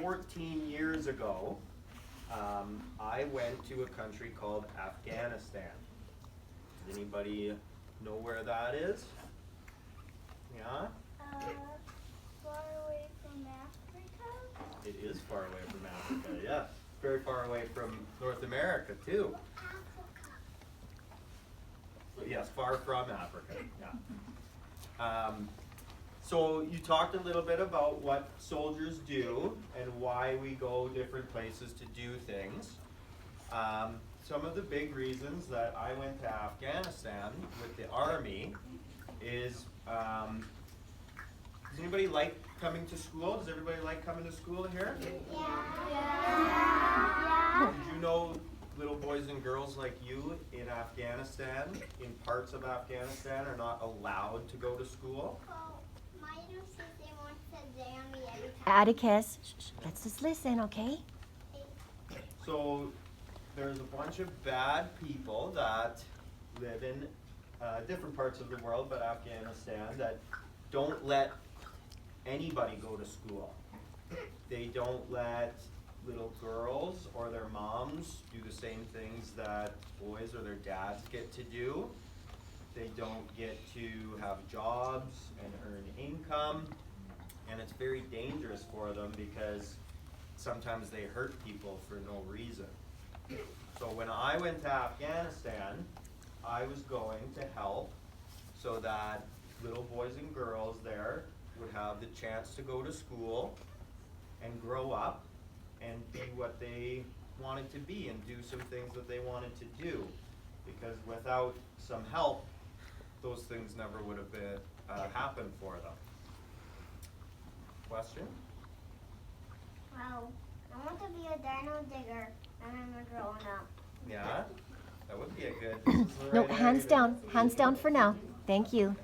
14 years ago, I went to a country called Afghanistan. Does anybody know where that is? Yeah? Far away from Africa? It is far away from Africa, yeah. Very far away from North America, too. So yes, far from Africa, yeah. So you talked a little bit about what soldiers do and why we go different places to do things. Some of the big reasons that I went to Afghanistan with the Army is, does anybody like coming to school? Does everybody like coming to school here? Yeah. Did you know little boys and girls like you in Afghanistan, in parts of Afghanistan, are not allowed to go to school? My little sister wants to dare me every time. Atticus, let's just listen, okay? So there's a bunch of bad people that live in different parts of the world, but Afghanistan, that don't let anybody go to school. They don't let little girls or their moms do the same things that boys or their dads get to do. They don't get to have jobs and earn income, and it's very dangerous for them because sometimes they hurt people for no reason. So when I went to Afghanistan, I was going to help so that little boys and girls there would have the chance to go to school and grow up and be what they wanted to be and do some things that they wanted to do. Because without some help, those things never would have been happened for them. Question? Wow. I want to be a dino digger when I'm a grown up. Yeah? That would be a good. This is the No, right hands area down. Hands down for now. Thank you.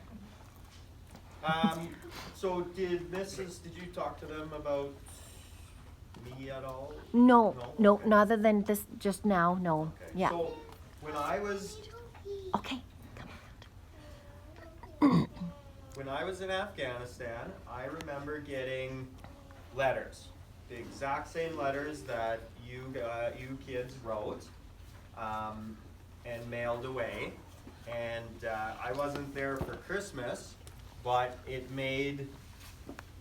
So did you talk to them about me at all? No, no, Okay. other than this just now, no. Okay. Yeah. So when I was Okay. when I was in Afghanistan, I remember getting letters, the exact same letters that you kids wrote, and mailed away. And I wasn't there for Christmas, but it made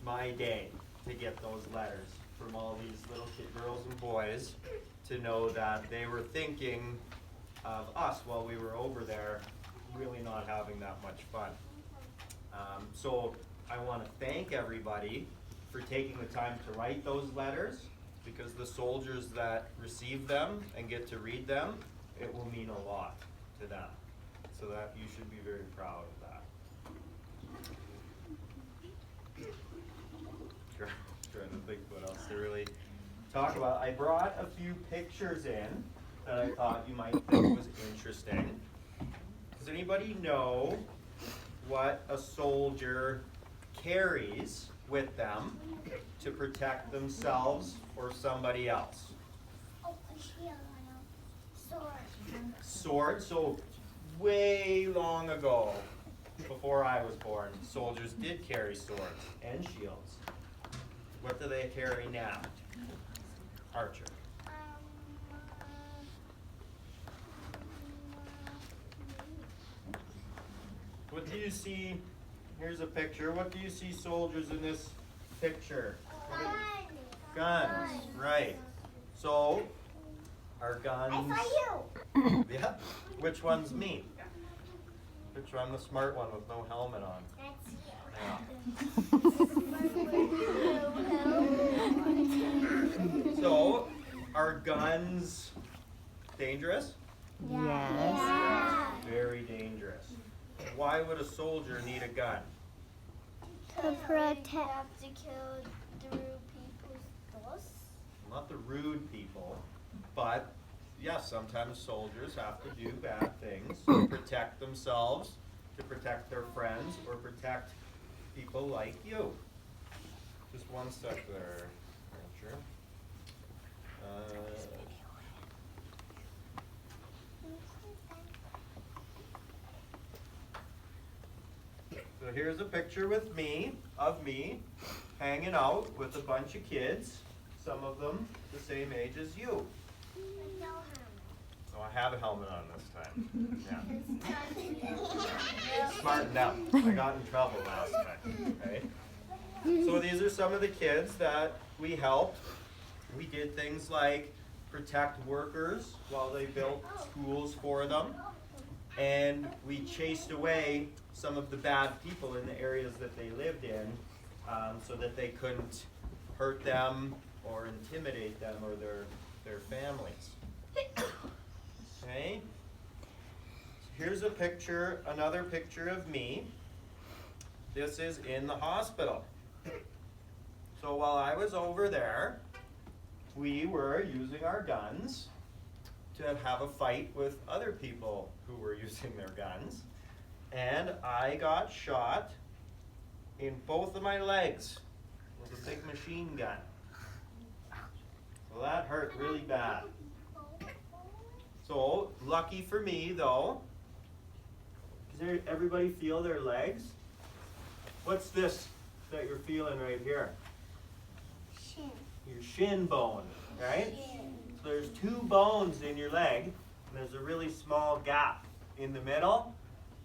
my day to get those letters from all these little girls and boys to know that they were thinking of us while we were over there, really not having that much fun. So I want to thank everybody for taking the time to write those letters, because the soldiers that receive them and get to read them, it will mean a lot to them. So that you should be very proud of that. Trying to think what else to really talk about. I brought a few pictures in that I thought you might think was interesting. Does anybody know what a soldier carries with them to protect themselves or somebody else? Oh, a shield. I know. Sword. Sword. So way long ago, before I was born, soldiers did carry swords and shields. What do they carry now? Archer. What do you see? Here's a picture. What do you see soldiers in this picture? Guns, right. So, our guns. I saw you. Yeah. Which one's me? Which one? The smart one with no helmet on. That's Yeah. So, are guns dangerous? Yes. Yeah. Very dangerous. Why would a soldier need a gun? To protect. You have to kill the rude people's thoughts. Not the rude people, but yes, sometimes soldiers have to do bad things to protect themselves, to protect their friends, or protect people like you. Just one sec there, Archer. So here's a picture with me, of me, hanging out with a bunch of kids, some of them the same age as you. So I have a helmet on this time. Yeah. Smartened up. I got in trouble last time. Right? So these are some of the kids that we helped. We did things like protect workers while they built schools for them. And we chased away some of the bad people in the areas that they lived in so that they couldn't hurt them or intimidate them or their families. Okay? Here's a picture, another picture of me. This is in the hospital. So while I was over there, we were using our guns to have a fight with other people who were using their guns. And I got shot in both of my legs with a big machine gun. So that hurt really bad. So, lucky for me though, does everybody feel their legs? What's this that you're feeling right here? Shin. Your shin bone, right? So there's two bones in your leg, and there's a really small gap in the middle,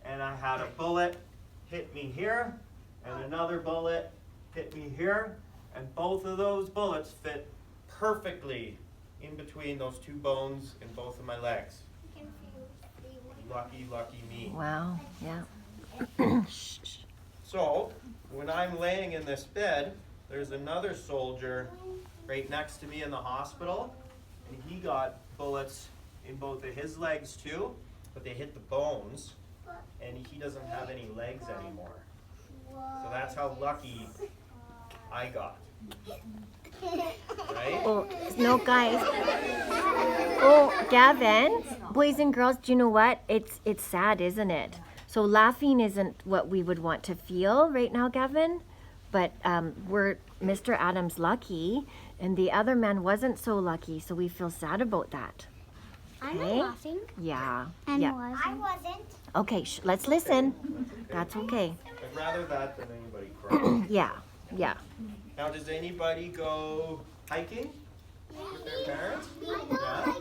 and I had a bullet hit me here, and another bullet hit me here, and both of those bullets fit perfectly in between those two bones in both of my legs. Lucky, lucky me. Wow. Yeah. So, when I'm laying in this bed, there's another soldier right next to me in the hospital, and he got bullets in both of his legs too, but they hit the bones, and he doesn't have any legs anymore. So that's how lucky I got. Right? Oh, no, guys. Oh, Gavin, boys and girls, do you know what? It's sad, isn't it? So laughing isn't what we would want to feel right now, Gavin. But we're Mr. Adams lucky, and the other man wasn't so lucky, so we feel sad about that. I'm not Okay? laughing. Yeah. And Yeah. I wasn't. Okay, let's listen. That's okay. I'd rather that than anybody cry. Yeah. Yeah. Now, does anybody go hiking with their parents? Yeah?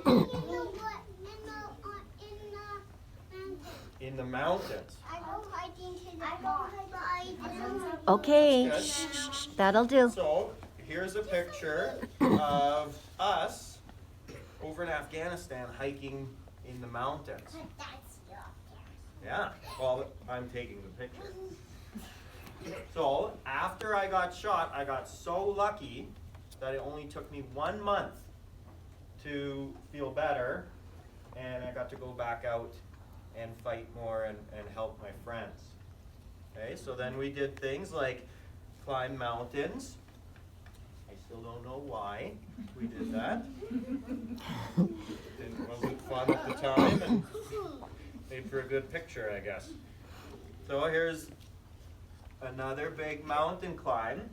In the mountains. I go hiking to the Okay. Good. Shh, shh, shh. That'll do. So, here's a picture of us over in Afghanistan hiking in the mountains. Yeah, well, I'm taking the picture. So, after I got shot, I got so lucky that it only took me 1 month to feel better, and I got to go back out and fight more and help my friends. Okay, so then we did things like climb mountains. I still don't know why we did that. It wasn't fun at the time and made for a good picture, I guess. So here's another big mountain climb,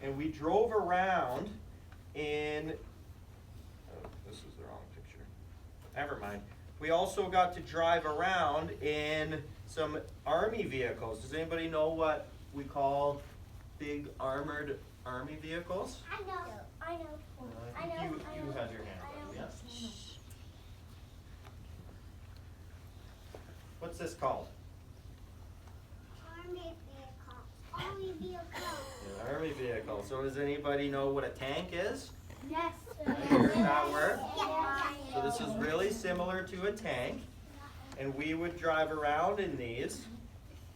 and we drove around in, oh, this is the wrong picture. Never mind. We also got to drive around in some army vehicles. Does anybody know what we call big armored army vehicles? I know. I know. I know. You had your hand up, yes? What's this called? Army vehicle. Army vehicle. An army vehicle. So does anybody know what a tank is? Yes. Here's that word. So this is really similar to a tank, and we would drive around in these,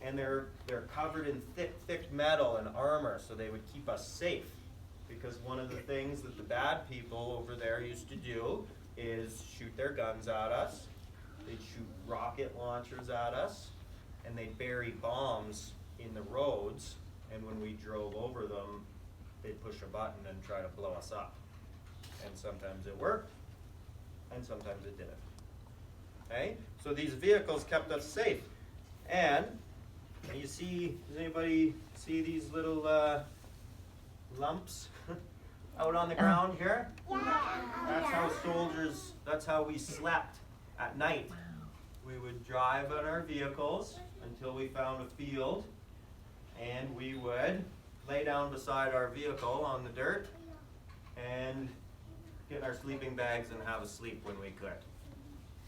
and they're covered in thick metal and armor, so they would keep us safe. Because one of the things that the bad people over there used to do is shoot their guns at us, they'd shoot rocket launchers at us, and they'd bury bombs in the roads, and when we drove over them, they'd push a button and try to blow us up. And sometimes it worked, and sometimes it didn't. Okay? So these vehicles kept us safe. And you see, does anybody see these little lumps out on the ground here? That's how soldiers, that's how we slept at night. We would drive in our vehicles until we found a field, and we would lay down beside our vehicle on the dirt, and get in our sleeping bags and have a sleep when we could.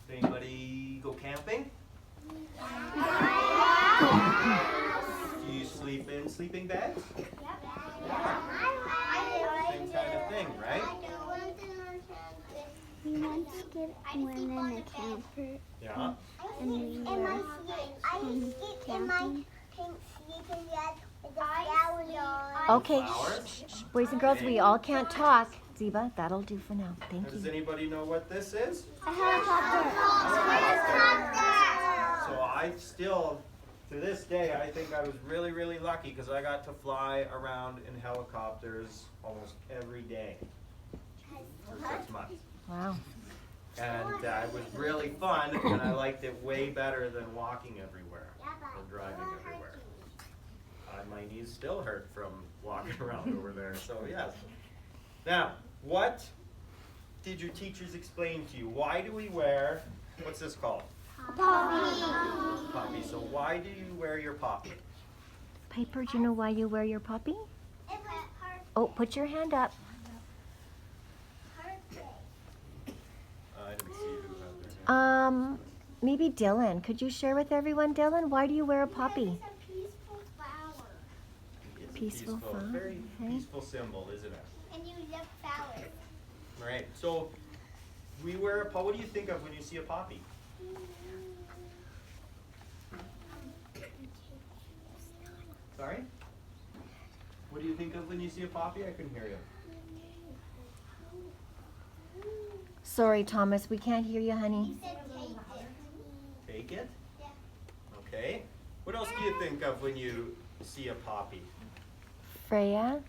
Did anybody go camping? Do you sleep in sleeping bags? Same kind of thing, right? We once went in a camper. Yeah. And we were camping. Okay, Flowers? boys and girls, we all can't talk. Ziba, that'll do for now. Thank Does you. anybody know what this is? A helicopter. So I still, to this day, I think I was really, really lucky because I got to fly around in helicopters almost every day for 6 months. Wow. And it was really fun, and I liked it way better than walking everywhere or driving everywhere. My knees still hurt from walking around over there, so yes. Now, what did your teachers explain to you? Why do we wear, what's this called? Poppy. So why do you wear your poppy? Piper, do you know why you wear your poppy? Oh, put your hand up. I didn't see who had their hand. Maybe Dylan. Could you share with everyone, Dylan? Why do you wear a poppy? It's Peaceful flower, very okay. peaceful symbol, isn't it? And you love flowers. Right. So we wear a poppy. What do you think of when you see a poppy? Sorry? What do you think of when you see a poppy? I couldn't hear you. Sorry, Thomas, we can't hear you, honey. Take it? Okay. What else do you think of when you see a poppy? Freya?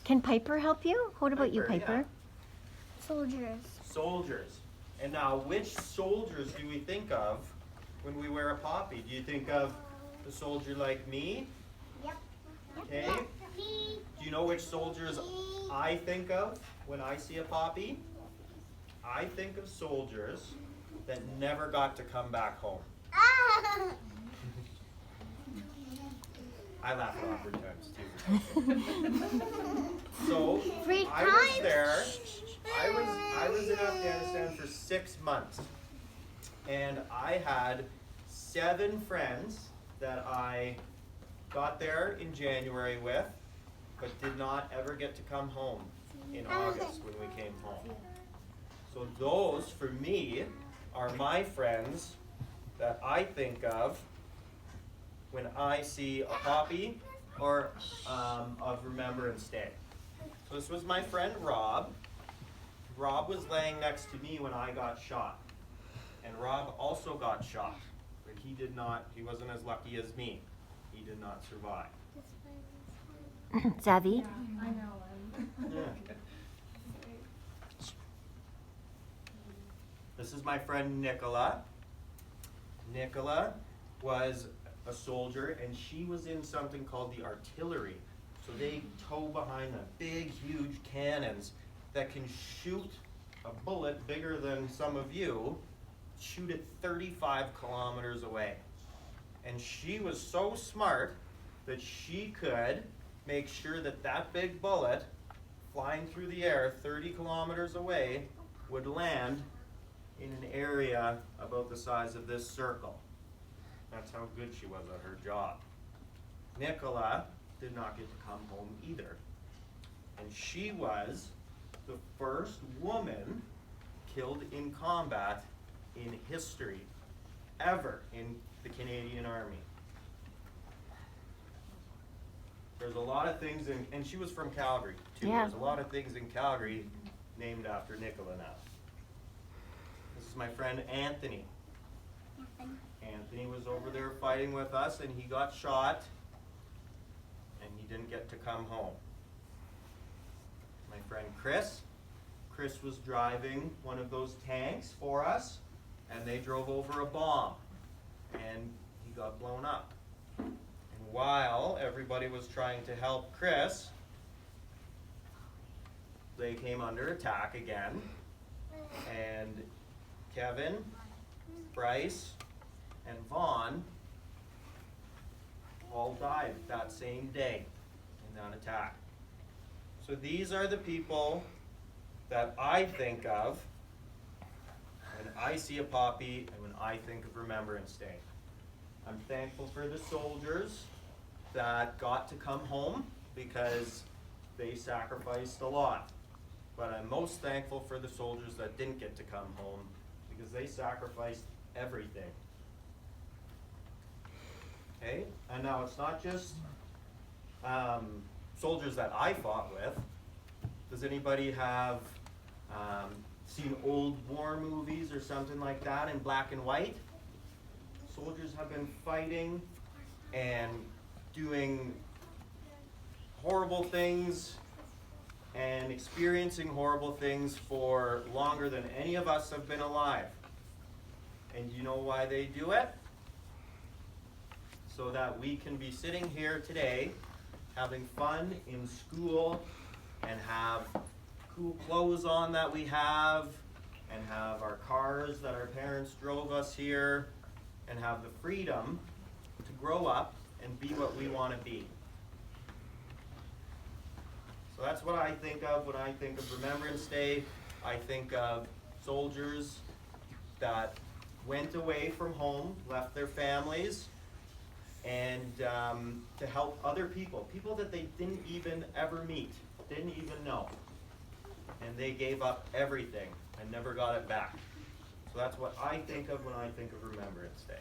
Can Piper help you? What about you, Piper, Piper? Soldiers. Soldiers. And now, which soldiers do we think of when we wear a poppy? Do you think of a soldier like me? Yep. Okay. Do you know which soldiers I think of when I see a poppy? I think of soldiers that never got to come back home. I laugh at awkward times too. So I was there. I was in Afghanistan for 6 months, and I had 7 friends that I got there in January with, but did not ever get to come home in August when we came home. So those, for me, are my friends that I think of when I see a poppy or of Remembrance Day. So this was my friend Rob. Rob was laying next to me when I got shot. And Rob also got shot, but he wasn't as lucky as me. He did not survive. Zavi? Yeah. This is my friend Nicola. Nicola was a soldier, and she was in something called the artillery. So they tow behind the big, huge cannons that can shoot a bullet bigger than some of you, shoot it 35 kilometers away. And she was so smart that she could make sure that that big bullet flying through the air 30 kilometers away would land in an area about the size of this circle. That's how good she was at her job. Nicola did not get to come home either. And she was the first woman killed in combat in history ever in the Canadian Army. There's a lot of things and she was from Calgary too. Yeah. There's a lot of things in Calgary named after Nicola now. This is my friend Anthony. Anthony was over there fighting with us, and he got shot, and he didn't get to come home. My friend Chris. Chris was driving one of those tanks for us, and they drove over a bomb, and he got blown up. And while everybody was trying to help Chris, they came under attack again, and Kevin, Bryce, and Vaughn all died that same day in that attack. So these are the people that I think of when I see a poppy and when I think of Remembrance Day. I'm thankful for the soldiers that got to come home because they sacrificed a lot. But I'm most thankful for the soldiers that didn't get to come home because they sacrificed everything. Okay, and now it's not just soldiers that I fought with. Does anybody have seen old war movies or something like that in black and white? Soldiers have been fighting and doing horrible things and experiencing horrible things for longer than any of us have been alive. And you know why they do it? So that we can be sitting here today having fun in school and have cool clothes on that we have and have our cars that our parents drove us here and have the freedom to grow up and be what we want to be. So that's what I think of when I think of Remembrance Day. I think of soldiers that went away from home, left their families, and to help other people, people that they didn't even ever meet, didn't even know. And they gave up everything and never got it back. So that's what I think of when I think of Remembrance Day.